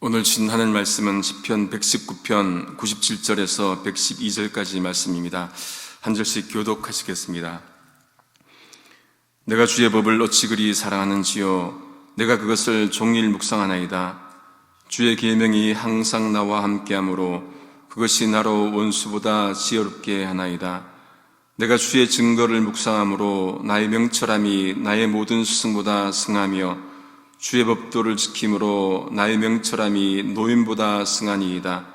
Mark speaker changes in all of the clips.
Speaker 1: 오늘 진하는 말씀은 시편 119편 97절에서 112절까지 말씀입니다. 한 절씩 교독하시겠습니다. 내가 주의 법을 어찌 그리 사랑하는지요, 내가 그것을 종일 묵상하나이다. 주의 계명이 항상 나와 함께하므로 그것이 나로 원수보다 지혜롭게 하나이다. 내가 주의 증거를 묵상함으로 나의 명철함이 나의 모든 스승보다 승하며 주의 법도를 지킴으로 나의 명철함이 노인보다 승하니이다.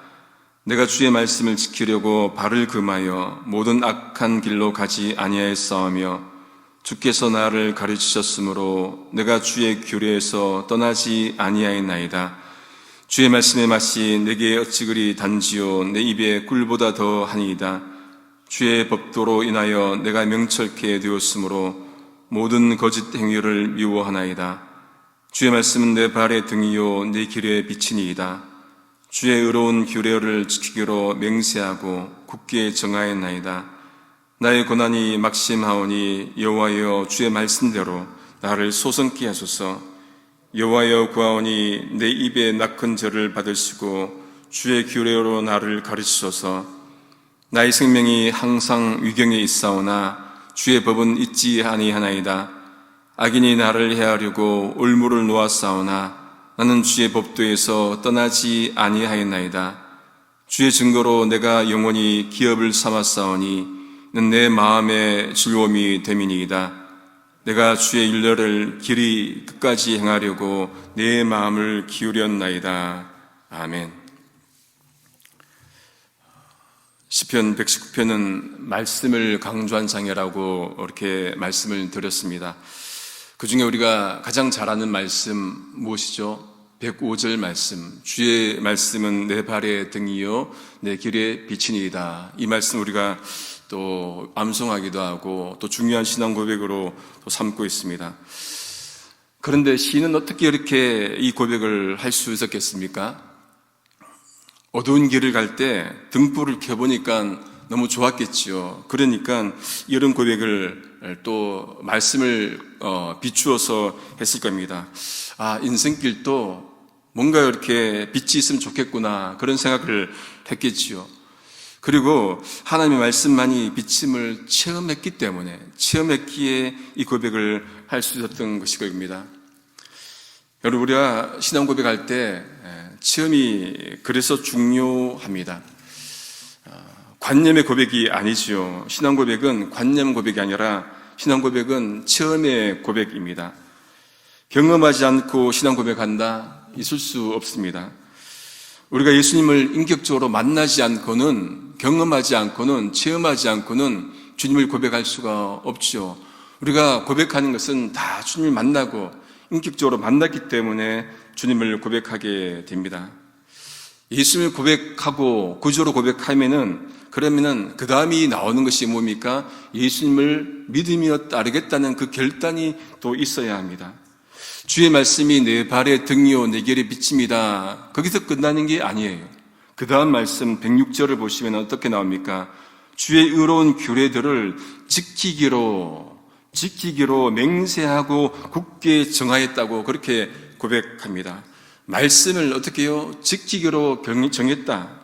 Speaker 1: 내가 주의 말씀을 지키려고 발을 금하여 모든 악한 길로 가지 아니하였사오며 주께서 나를 가르치셨으므로 내가 주의 규례에서 떠나지 아니하였나이다. 주의 말씀의 맛이 내게 어찌 그리 단지요, 내 입에 꿀보다 더하니이다. 주의 법도로 인하여 내가 명철케 되었으므로 모든 거짓 행위를 미워하나이다. 주의 말씀은 내 발의 등이요 내 길의 빛이니이다. 주의 의로운 규례를 지키기로 맹세하고 굳게 정하였나이다. 나의 고난이 막심하오니 여호와여, 주의 말씀대로 나를 소성케 하소서. 여호와여, 구하오니 내 입에 낙헌 절을 받으시고 주의 규례로 나를 가르치소서. 나의 생명이 항상 위경에 있사오나 주의 법은 잊지 아니하나이다. 악인이 나를 해하려고 올무를 놓았사오나 나는 주의 법도에서 떠나지 아니하였나이다. 주의 증거로 내가 영원히 기업을 삼았사오니 는 내 마음의 즐거움이 됨이니이다. 내가 주의 율례를 길이 끝까지 행하려고 내 마음을 기울였나이다. 아멘. 시편 119편은 말씀을 강조한 장이라고 이렇게 말씀을 드렸습니다. 그 중에 우리가 가장 잘 아는 말씀 무엇이죠? 105절 말씀. 주의 말씀은 내 발의 등이요 내 길의 빛이니이다. 이 말씀 우리가 또 암송하기도 하고 또 중요한 신앙 고백으로 또 삼고 있습니다. 그런데 시인은 어떻게 이렇게 이 고백을 할 수 있었겠습니까? 어두운 길을 갈 때 등불을 켜보니까 너무 좋았겠지요. 그러니까 이런 고백을 또 말씀을 비추어서 했을 겁니다. 아, 인생길도 뭔가 이렇게 빛이 있으면 좋겠구나, 그런 생각을 했겠지요. 그리고 하나님의 말씀만이 비침을 체험했기에 이 고백을 할 수 있었던 것일 겁니다. 여러분, 우리가 신앙 고백할 때 체험이 그래서 중요합니다. 관념의 고백이 아니지요. 신앙 고백은 관념 고백이 아니라 신앙 고백은 체험의 고백입니다. 경험하지 않고 신앙 고백한다? 있을 수 없습니다. 우리가 예수님을 인격적으로 만나지 않고는, 경험하지 않고는, 체험하지 않고는 주님을 고백할 수가 없죠. 우리가 고백하는 것은 다 주님을 만나고 인격적으로 만났기 때문에 주님을 고백하게 됩니다. 예수님을 고백하고 구주로 그러면은 그 다음이 나오는 것이 뭡니까? 예수님을 믿으며 따르겠다는 그 결단이 또 있어야 합니다. 주의 말씀이 내 발의 등이요 내 길의 빛입니다. 거기서 끝나는 게 아니에요. 그 다음 말씀 106절을 보시면 어떻게 나옵니까? 주의 의로운 규례들을 지키기로 맹세하고 굳게 정하였다고 그렇게 고백합니다. 말씀을 어떻게 해요? 지키기로 정했다.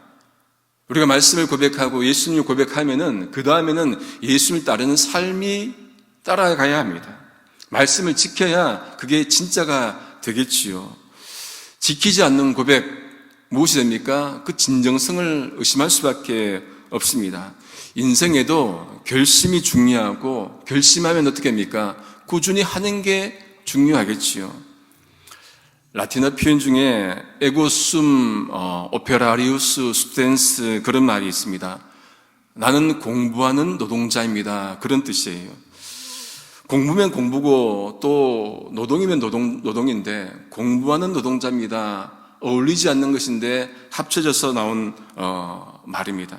Speaker 1: 우리가 말씀을 고백하고 예수님을 고백하면은 그 다음에는 예수님을 따르는 삶이 따라가야 합니다. 말씀을 지켜야 그게 진짜가 되겠지요. 지키지 않는 고백 무엇이 됩니까? 그 진정성을 의심할 수밖에 없습니다. 인생에도 결심이 중요하고, 결심하면 어떻게 합니까? 꾸준히 하는 게 중요하겠지요. 라틴어 표현 중에 에고숨 오페라리우스 스튜덴스, 그런 말이 있습니다. 나는 공부하는 노동자입니다, 그런 뜻이에요. 공부면 공부고 또 노동이면 노동인데 공부하는 노동자입니다. 어울리지 않는 것인데 합쳐져서 나온 말입니다.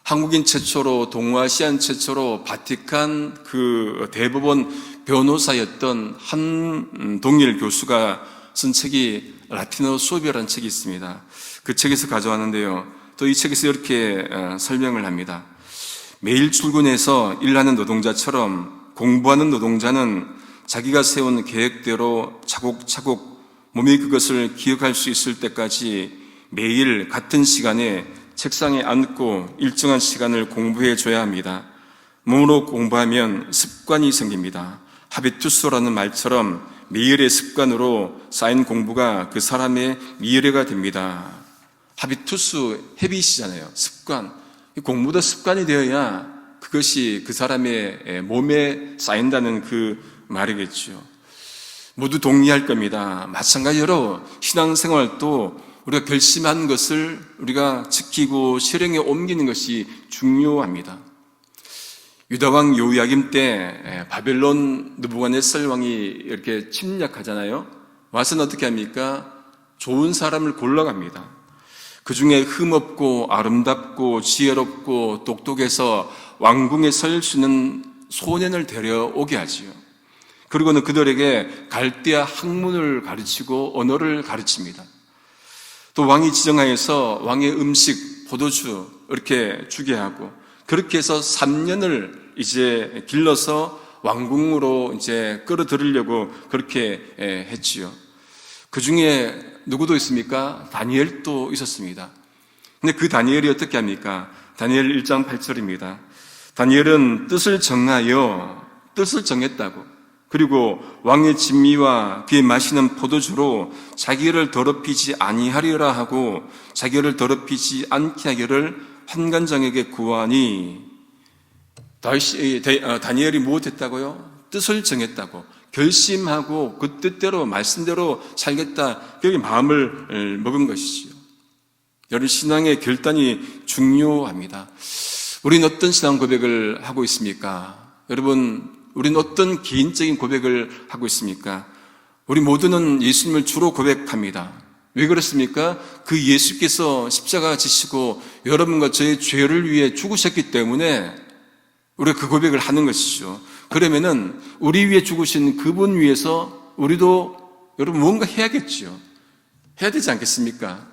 Speaker 1: 한국인 최초로, 동아시안 최초로 바티칸 그 대법원 변호사였던 한동일 교수가 쓴 책이 라틴어 수업이라는 책이 있습니다. 그 책에서 가져왔는데요. 또 이 책에서 이렇게 설명을 합니다. 매일 출근해서 일하는 노동자처럼 공부하는 노동자는 자기가 세운 계획대로 차곡차곡 몸이 그것을 기억할 수 있을 때까지 매일 같은 시간에 책상에 앉고 일정한 시간을 공부해 줘야 합니다. 몸으로 공부하면 습관이 생깁니다. 하비투스라는 말처럼 매일의 습관으로 쌓인 공부가 그 사람의 미래가 됩니다. 하비투스, 헤빗이잖아요. 습관. 공부도 습관이 되어야 그것이 그 사람의 몸에 쌓인다는 그 말이겠죠. 모두 동의할 겁니다. 마찬가지로 신앙생활도 우리가 결심한 것을 우리가 지키고 실행에 옮기는 것이 중요합니다. 유다왕 요야김 때 바벨론 느부갓네살 왕이 이렇게 침략하잖아요. 와서는 어떻게 합니까? 좋은 사람을 골라갑니다. 그 중에 흠없고 아름답고 지혜롭고 똑똑해서 왕궁에 설 수 있는 소년을 데려오게 하지요. 그리고는 그들에게 갈대아 학문을 가르치고 언어를 가르칩니다. 또 왕이 지정하여서 왕의 음식, 포도주 이렇게 주게 하고 그렇게 해서 3년을 이제 길러서 왕궁으로 이제 끌어들이려고 그렇게 했지요. 그 중에 누구도 있습니까? 다니엘도 있었습니다. 근데 그 다니엘이 어떻게 합니까? 다니엘 1장 8절입니다. 다니엘은 뜻을 정했다고. 그리고 왕의 진미와 그의 마시는 포도주로 자기를 더럽히지 아니하리라 하고 자기를 더럽히지 않게 하기를 환관장에게 구하니 다니엘이 무엇했다고요? 뜻을 정했다고. 결심하고 그 뜻대로 말씀대로 살겠다. 그게 마음을 먹은 것이지요. 여러분, 신앙의 결단이 중요합니다. 우리는 어떤 신앙 고백을 하고 있습니까? 여러분, 우리는 어떤 개인적인 고백을 하고 있습니까? 우리 모두는 예수님을 주로 고백합니다. 왜 그렇습니까? 그 예수께서 십자가 지시고 여러분과 저의 죄를 위해 죽으셨기 때문에 우리가 그 고백을 하는 것이죠. 그러면은 우리 위해 죽으신 그분 위해서 우리도 여러분 뭔가 해야겠죠. 해야 되지 않겠습니까?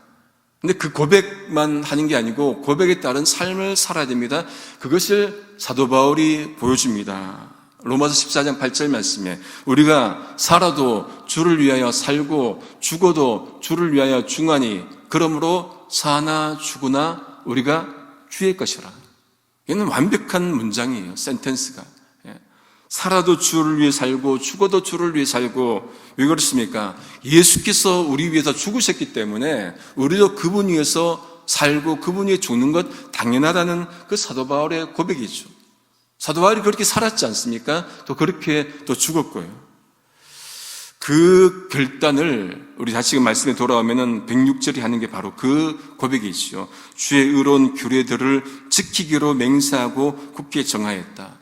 Speaker 1: 근데 그 고백만 하는 게 아니고 고백에 따른 삶을 살아야 됩니다. 그것을 사도 바울이 보여줍니다. 로마서 14장 8절 말씀에 우리가 살아도 주를 위하여 살고 죽어도 주를 위하여 중하니 그러므로 사나 죽으나 우리가 주의 것이라. 이는 완벽한 문장이에요. 센텐스가. 살아도 주를 위해 살고 죽어도 주를 위해 살고. 왜 그렇습니까? 예수께서 우리 위해서 죽으셨기 때문에 우리도 그분 위해서 살고 그분 위해 죽는 것 당연하다는 그 사도 바울의 고백이죠. 사도 바울이 그렇게 살았지 않습니까? 또 그렇게 또 죽었고요. 그 결단을 우리 다시 말씀에 돌아오면은 106절이 하는 게 바로 그 고백이죠. 주의 의로운 규례들을 지키기로 맹세하고 굳게 정하였다.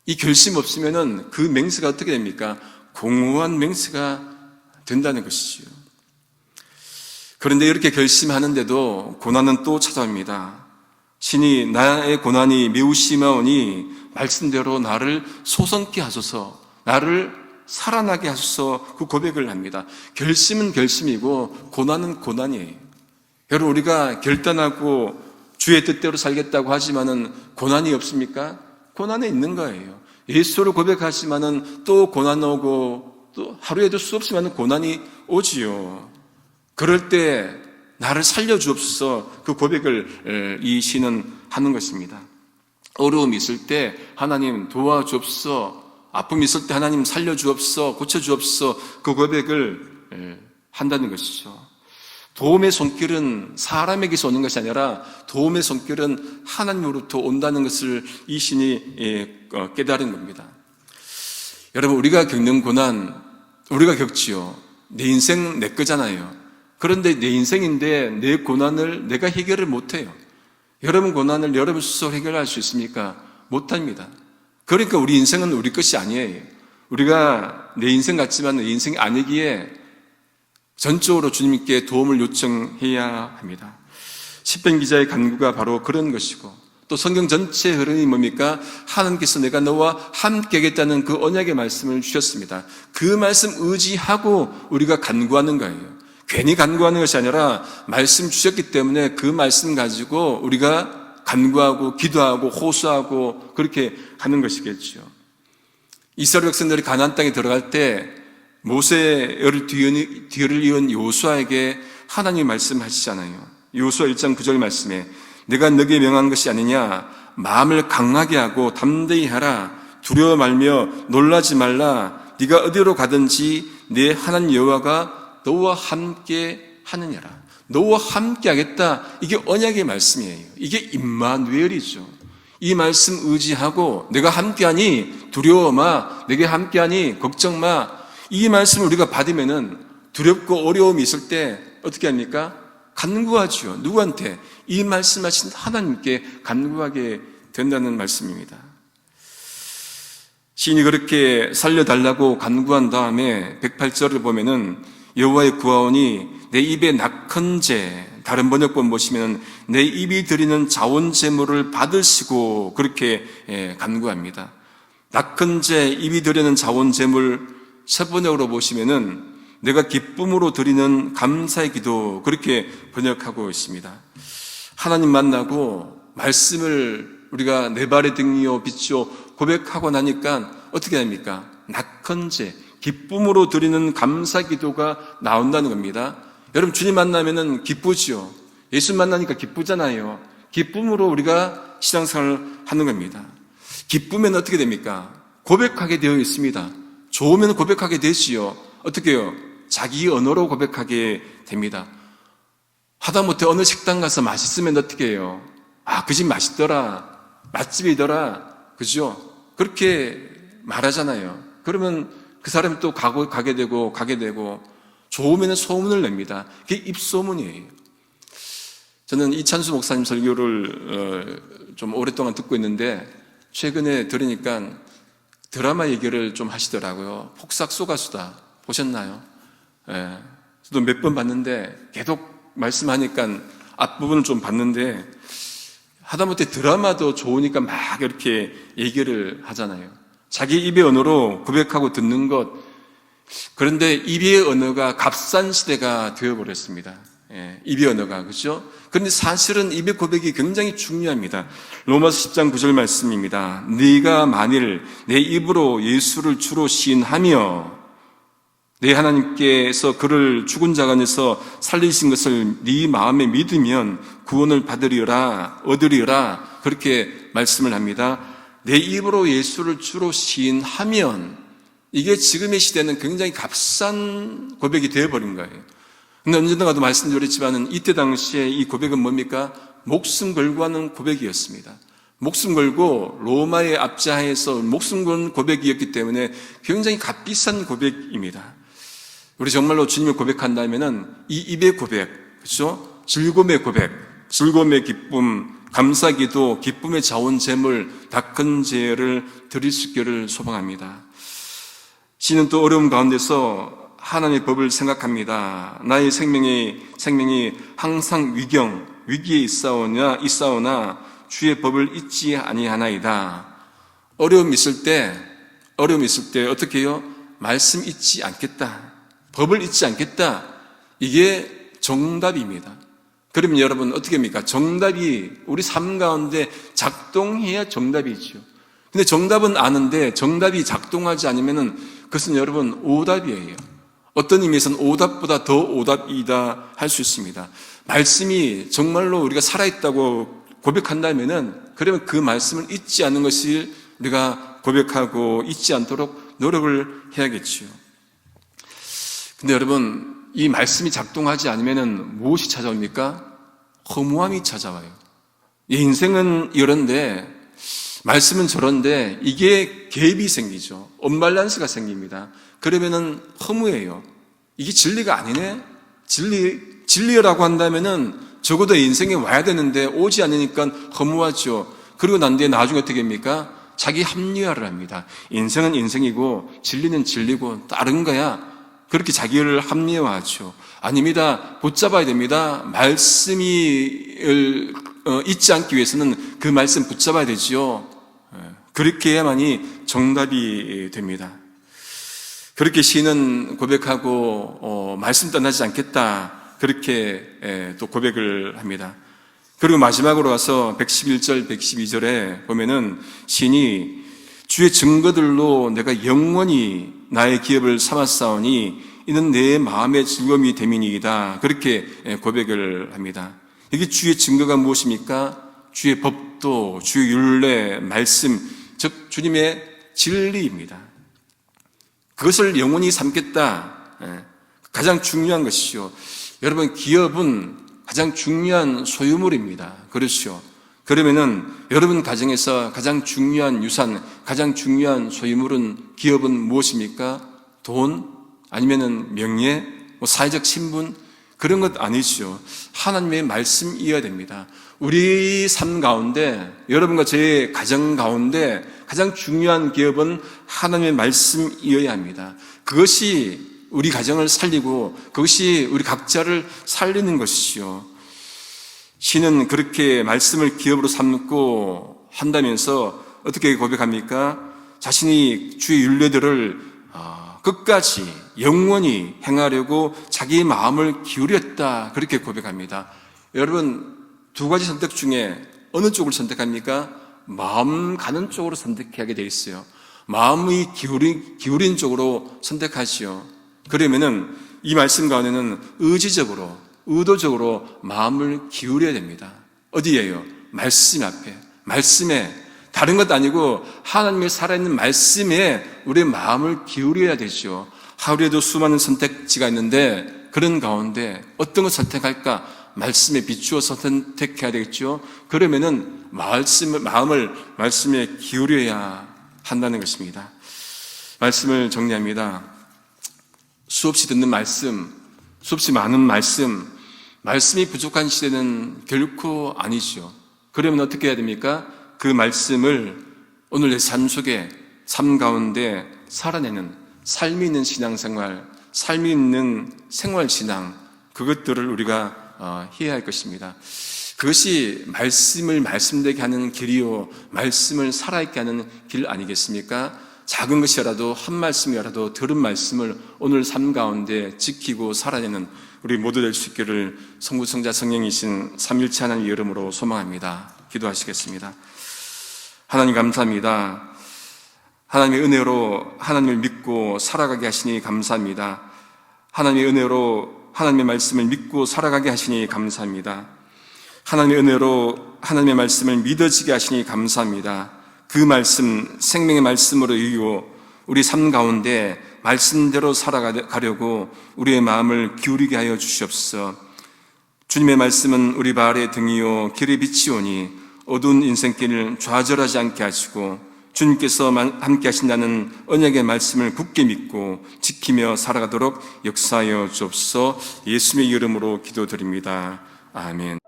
Speaker 1: 이 결심 없으면은 그 맹세가 어떻게 됩니까? 공허한 맹세가 된다는 것이지요. 그런데 이렇게 결심하는데도 고난은 또 찾아옵니다. 신이 나의 고난이 매우 심하오니 말씀대로 나를 소성케 하소서, 나를 살아나게 하소서. 그 고백을 합니다. 결심은 결심이고 고난은 고난이에요. 여러분, 우리가 결단하고 주의 뜻대로 살겠다고 하지만은 고난이 없습니까? 고난이 있는 거예요. 예수를 고백하지만은 또 고난 오고 또 하루에도 수없이만 고난이 오지요. 그럴 때 나를 살려주옵소서. 그 고백을 이 시는 하는 것입니다. 어려움이 있을 때 하나님 도와주옵소서, 아픔이 있을 때 하나님 살려주옵소서, 고쳐주옵소서. 그 고백을 한다는 것이죠. 도움의 손길은 사람에게서 오는 것이 아니라 도움의 손길은 하나님으로부터 온다는 것을 이 신이 깨달은 겁니다. 여러분, 우리가 겪는 고난 우리가 겪지요. 내 인생 내 거잖아요. 그런데 내 인생인데 내 고난을 내가 해결을 못해요. 여러분 고난을 여러분 스스로 해결할 수 있습니까? 못합니다. 그러니까 우리 인생은 우리 것이 아니에요. 우리가 내 인생 같지만 내 인생이 아니기에 전적으로 주님께 도움을 요청해야 합니다. 시편 기자의 간구가 바로 그런 것이고, 또 성경 전체의 흐름이 뭡니까? 하나님께서 내가 너와 함께 하겠다는 그 언약의 말씀을 주셨습니다. 그 말씀 의지하고 우리가 간구하는 거예요. 괜히 간구하는 것이 아니라 말씀 주셨기 때문에 그 말씀 가지고 우리가 간구하고 기도하고 호소하고 그렇게 하는 것이겠죠. 이스라엘 백성들이 가나안 땅에 들어갈 때 모세를 뒤를 이은 요수아에게 하나님이 말씀하시잖아요. 요수아 1장 9절 말씀에 내가 너에게 명한 것이 아니냐, 마음을 강하게 하고 담대히 하라, 두려워 말며 놀라지 말라, 네가 어디로 가든지 내 하나님 여호와가 너와 함께 하느니라. 너와 함께 하겠다, 이게 언약의 말씀이에요. 이게 임마누엘이죠. 이 말씀 의지하고 내가 함께하니 두려워 마, 내게 함께하니 걱정 마, 이 말씀을 우리가 받으면은 두렵고 어려움이 있을 때 어떻게 합니까? 간구하죠. 누구한테? 이 말씀하신 하나님께 간구하게 된다는 말씀입니다. 시인이 그렇게 살려달라고 간구한 다음에 108절을 보면은 여호와의 구하오니 내 입에 낙헌제, 다른 번역본 보시면 내 입이 드리는 자원제물을 받으시고 그렇게 간구합니다. 낙헌제, 입이 드리는 자원제물, 첫 번역으로 보시면은 내가 기쁨으로 드리는 감사의 기도, 그렇게 번역하고 있습니다. 하나님 만나고 말씀을 우리가 내 발의 등이요 빛이요 고백하고 나니까 어떻게 됩니까? 낙헌제, 기쁨으로 드리는 감사 기도가 나온다는 겁니다. 여러분, 주님 만나면은 기쁘지요. 예수 만나니까 기쁘잖아요. 기쁨으로 우리가 신앙생활을 하는 겁니다. 기쁘면 어떻게 됩니까? 고백하게 되어 있습니다. 좋으면 고백하게 되지요. 어떻게 해요? 자기 언어로 고백하게 됩니다. 하다못해 어느 식당 가서 맛있으면 어떻게 해요? 아, 그 집 맛있더라, 맛집이더라, 그죠? 그렇게 말하잖아요. 그러면 그 사람이 또 가게 되고 좋으면 소문을 냅니다. 그게 입소문이에요. 저는 이찬수 목사님 설교를 좀 오랫동안 듣고 있는데 최근에 들으니까 드라마 얘기를 좀 하시더라고요. 폭삭소가수다 보셨나요? 예, 저도 몇 번 봤는데 계속 말씀하니까 앞부분을 좀 봤는데 하다못해 드라마도 좋으니까 막 이렇게 얘기를 하잖아요. 자기 입의 언어로 고백하고 듣는 것. 그런데 입의 언어가 값싼 시대가 되어버렸습니다. 예, 입의 언어가, 그렇죠? 그런데 사실은 입의 고백이 굉장히 중요합니다. 로마서 10장 9절 말씀입니다. 네가 만일 내 입으로 예수를 주로 시인하며 내 하나님께서 그를 죽은 자 가운데서 살리신 것을 네 마음에 믿으면 구원을 얻으리라, 그렇게 말씀을 합니다. 내 입으로 예수를 주로 시인하면, 이게 지금의 시대는 굉장히 값싼 고백이 되어버린 거예요. 근데 언젠가도 말씀드렸지만은 이때 당시에 이 고백은 뭡니까? 목숨 걸고 하는 고백이었습니다. 목숨 걸고 로마의 압제하에서 목숨 건 고백이었기 때문에 굉장히 값비싼 고백입니다. 우리 정말로 주님을 고백한다면은 이 입의 고백, 그렇죠? 즐거움의 고백, 즐거움의 기쁨, 감사기도, 기쁨의 자원제물, 낙헌제를 드릴 수 있기를 소망합니다. 시는 또 어려움 가운데서 하나님의 법을 생각합니다. 나의 생명이 항상 위기에 있사오나 주의 법을 잊지 아니하나이다. 어려움이 있을 때 어떻게 해요? 말씀 잊지 않겠다, 법을 잊지 않겠다, 이게 정답입니다. 그러면 여러분 어떻게 합니까? 정답이 우리 삶 가운데 작동해야 정답이죠. 근데 정답은 아는데 정답이 작동하지 않으면은 그것은 여러분 오답이에요. 어떤 의미에서는 오답보다 더 오답이다 할 수 있습니다. 말씀이 정말로 우리가 살아있다고 고백한다면은, 그러면 그 말씀을 잊지 않는 것을 우리가 고백하고 잊지 않도록 노력을 해야겠지요. 근데 여러분, 이 말씀이 작동하지 않으면은 무엇이 찾아옵니까? 허무함이 찾아와요. 이 인생은 이런데, 말씀은 저런데, 이게 갭이 생기죠. 언밸런스가 생깁니다. 그러면은 허무해요. 이게 진리가 아니네? 진리라고 한다면은 적어도 인생에 와야 되는데 오지 않으니까 허무하죠. 그리고 난 뒤에 나중에 어떻게 합니까? 자기 합리화를 합니다. 인생은 인생이고 진리는 진리고 다른 거야. 그렇게 자기를 합리화하죠. 아닙니다. 붙잡아야 됩니다. 말씀이 잊지 않기 위해서는 그 말씀 붙잡아야 되지요. 그렇게 해야만이 정답이 됩니다. 그렇게 시인은 고백하고 말씀 떠나지 않겠다, 그렇게 또 고백을 합니다. 그리고 마지막으로 와서 111절, 112절에 보면은 시인이 주의 증거들로 내가 영원히 나의 기업을 삼았사오니 이는 내 마음의 즐거움이 됨이니이다. 그렇게 고백을 합니다. 여기 주의 증거가 무엇입니까? 주의 법도, 주의 율례, 말씀, 즉 주님의 진리입니다. 그것을 영원히 삼겠다. 가장 중요한 것이죠. 여러분, 기업은 가장 중요한 소유물입니다. 그렇죠. 그러면은 여러분 가정에서 가장 중요한 유산, 가장 중요한 소유물은, 기업은 무엇입니까? 돈? 아니면은 명예? 사회적 신분? 그런 것 아니죠. 하나님의 말씀이어야 됩니다. 우리 삶 가운데, 여러분과 제 가정 가운데 가장 중요한 기업은 하나님의 말씀이어야 합니다. 그것이 우리 가정을 살리고 그것이 우리 각자를 살리는 것이죠. 신은 그렇게 말씀을 기업으로 삼고 한다면서 어떻게 고백합니까? 자신이 주의 율례들을 끝까지 영원히 행하려고 자기 마음을 기울였다. 그렇게 고백합니다. 여러분, 두 가지 선택 중에 어느 쪽을 선택합니까? 마음 가는 쪽으로 선택하게 되어 있어요. 마음이 기울인 쪽으로 선택하시오. 그러면은 이 말씀 가운데는 의지적으로, 의도적으로 마음을 기울여야 됩니다. 어디에요? 말씀 앞에, 말씀에, 다른 것도 아니고 하나님의 살아있는 말씀에 우리의 마음을 기울여야 되죠. 하루에도 수많은 선택지가 있는데 그런 가운데 어떤 걸 선택할까? 말씀에 비추어서 선택해야 되겠죠. 그러면은 마음을 말씀에 기울여야 한다는 것입니다. 말씀을 정리합니다. 수없이 듣는 말씀, 수없이 많은 말씀이 부족한 시대는 결코 아니죠. 그러면 어떻게 해야 됩니까? 그 말씀을 오늘 내 삶 속에, 삶 가운데 살아내는 삶이 있는 신앙생활, 삶이 있는 생활신앙, 그것들을 우리가 해야 할 것입니다. 그것이 말씀을 말씀되게 하는 길이요, 말씀을 살아있게 하는 길 아니겠습니까? 작은 것이라도, 한 말씀이라도 들은 말씀을 오늘 삶 가운데 지키고 살아내는 우리 모두 될 수 있기를 성부성자 성령이신 삼일체 하나님 이름으로 소망합니다. 기도하시겠습니다. 하나님 감사합니다. 하나님의 은혜로 하나님을 믿고 살아가게 하시니 감사합니다. 하나님의 은혜로 하나님의 말씀을 믿고 살아가게 하시니 감사합니다. 하나님의 은혜로 하나님의 말씀을 믿어지게 하시니 감사합니다. 그 말씀, 생명의 말씀으로 이기고 우리 삶 가운데 말씀대로 살아가려고 우리의 마음을 기울이게 하여 주시옵소서. 주님의 말씀은 우리 발의 등이요 길의 빛이오니 어두운 인생길을 좌절하지 않게 하시고 주님께서 함께 하신다는 언약의 말씀을 굳게 믿고 지키며 살아가도록 역사하여 주옵소서. 예수님의 이름으로 기도드립니다. 아멘.